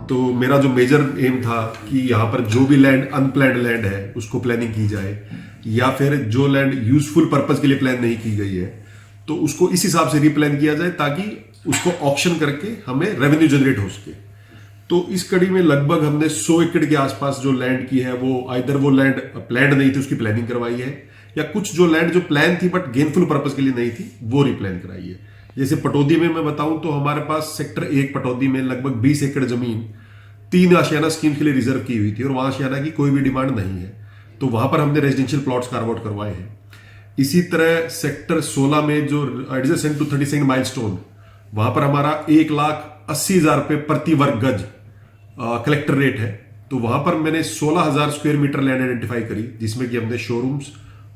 तो मेरा जो मेजर एम था कि यहाँ पर जो भी लैंड अनप्लैंड लैंड है उसको प्लानिंग की जाए, या फिर जो लैंड यूजफुल पर्पज के लिए प्लान नहीं की गई है तो उसको इस हिसाब से रीप्लान किया जाए ताकि उसको ऑक्शन करके हमें रेवेन्यू जनरेट हो सके। तो इस कड़ी में लगभग हमने 100 एकड़ के आसपास जो लैंड की है वो आइदर वो लैंड प्लैंड नहीं थी उसकी प्लानिंग करवाई है, या कुछ जो लैंड जो प्लान थी बट गेनफुल पर्पज के लिए नहीं थी वो रिप्लान कराई है। जैसे पटौदी में मैं बताऊं तो हमारे पास सेक्टर 1 पटौदी में लगभग 20 एकड़ जमीन 3 आशियाना स्कीम के लिए रिजर्व की हुई थी और वहां आशियाना की कोई भी डिमांड नहीं है, तो वहां पर हमने रेजिडेंशियल प्लॉट्स कार्व आउट करवाए हैं। इसी तरह सेक्टर 16 में जो एडजेसेंट टू 32 माइलस्टोन, वहां पर हमारा 1,80,000 रुपये प्रति वर्ग गज कलेक्टर रेट है, तो वहां पर मैंने 16,000 स्क्वायर मीटर लैंड आइडेंटिफाई करी जिसमें कि हमने शोरूम्स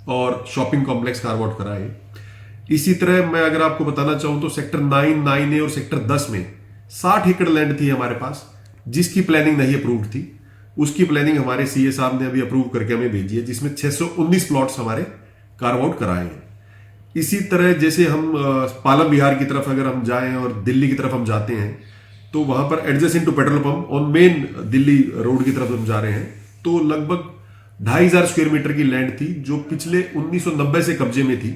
और शॉपिंग कॉम्प्लेक्स कार्व आउट कराए। इसी तरह मैं अगर आपको बताना चाहूं तो सेक्टर 9, 9A और सेक्टर 10 में 60 एकड़ लैंड थी हमारे पास जिसकी प्लानिंग नहीं अप्रूव्ड थी, उसकी प्लानिंग हमारे सीए साहब ने अभी अप्रूव करके हमें भेजी है जिसमें 619 प्लॉट्स हमारे कार्व आउट कराए हैं। इसी तरह जैसे हम पालम बिहार की तरफ अगर हम जाएं और दिल्ली की तरफ हम जाते हैं तो वहां पर adjacent to petrol pump on main Delhi road की तरफ हम जा रहे हैं तो लगभग 2,500 स्क्वायर मीटर की लैंड थी जो पिछले 1990 से कब्जे में थी।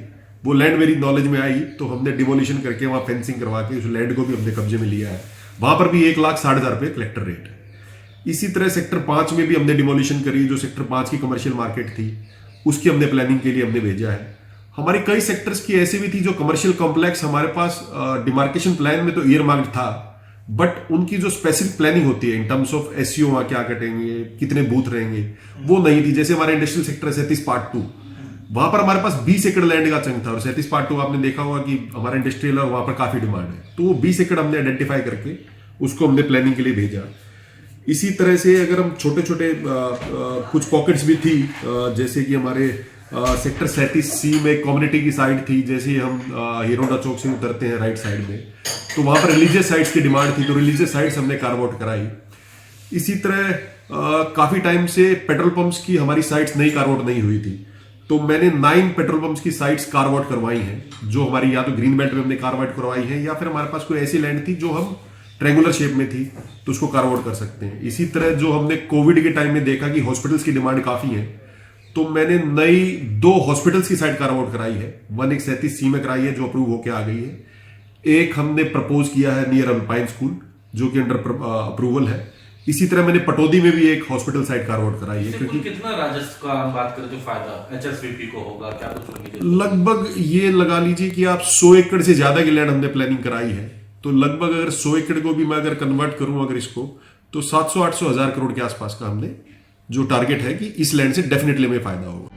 वो लैंड मेरी नॉलेज में आई तो हमने डिमोलिशन करके वहां फेंसिंग करवा के उस लैंड को भी हमने कब्जे में लिया है। वहां पर भी 1,60,000 रुपये कलेक्टर रेट है। इसी तरह सेक्टर 5 में भी हमने डिमोलिशन करी, जो सेक्टर 5 की कमर्शियल मार्केट थी उसकी हमने प्लानिंग के लिए हमने भेजा है। हमारे कई सेक्टर्स की ऐसी भी थी जो कमर्शियल कॉम्प्लेक्स हमारे पास डिमार्केशन प्लान में तो ईयर मार्क्ड था, बट उनकी जो स्पेसिफिक प्लानिंग होती है इन टर्म्स ऑफ एसईओ वहां क्या कटेंगे, कितने बूथ रहेंगे, वो नहीं थी। जैसे हमारे इंडस्ट्रियल सेक्टर 37 पार्ट 2, वहां पर हमारे पास 20 एकड़ लैंड का चंक था और 37 पार्ट 2 आपने देखा होगा कि हमारा इंडस्ट्रियल और वहां पर काफी डिमांड है, तो वो 20 एकड़ हमने आइडेंटिफाई करके उसको हमने प्लानिंग के लिए भेजा। इसी तरह से अगर हम छोटे छोटे कुछ पॉकेट्स भी थी, जैसे कि हमारे सेक्टर 37C में कम्युनिटी की साइड थी, जैसे हम हीरोडा चौक से उतरते हैं राइट साइड में, तो वहां पर रिलीजियस साइट्स की डिमांड थी तो रिलीजियस साइट्स हमने कार्व आउट कराई। इसी तरह काफी टाइम से पेट्रोल पंप्स की हमारी साइट्स नई कार्व आउट नहीं हुई थी, तो मैंने 9 पेट्रोल पंप्स की साइट्स कार्व आउट करवाई हैं जो हमारी या तो ग्रीन बेल्ट में हमने कार्व आउट करवाई है या फिर हमारे पास कोई ऐसी लैंड थी जो हम ट्रायंगुलर शेप में थी तो उसको कार्व आउट कर सकते हैं। इसी तरह जो हमने कोविड के टाइम में देखा कि हॉस्पिटल्स की डिमांड काफी है, तो मैंने नई 2 हॉस्पिटल्स की साइट कार्व आउट कराई है। एक 37C में कराई है जो अप्रूव होकर आ गई है, एक हमने प्रपोज किया है नियर अल्पाइन स्कूल जो कि अंडर अप्रूवल है। इसी तरह मैंने पटौदी में भी एक हॉस्पिटल साइट कार्व आउट कराई है। क्योंकि कितना राजस्व का बात करें तो फायदा एचएसवीपी को होगा क्या कुछ? लगभग ये लगा लीजिए कि आप 100 एकड़ से ज्यादा की लैंड हमने प्लानिंग कराई है, तो लगभग अगर 100 एकड़ को भी मैं अगर कन्वर्ट करूं अगर इसको, तो 700-800 हज़ार करोड़ के आसपास का हमने जो टारगेट है कि इस लैंड से डेफिनेटली हमें फायदा होगा।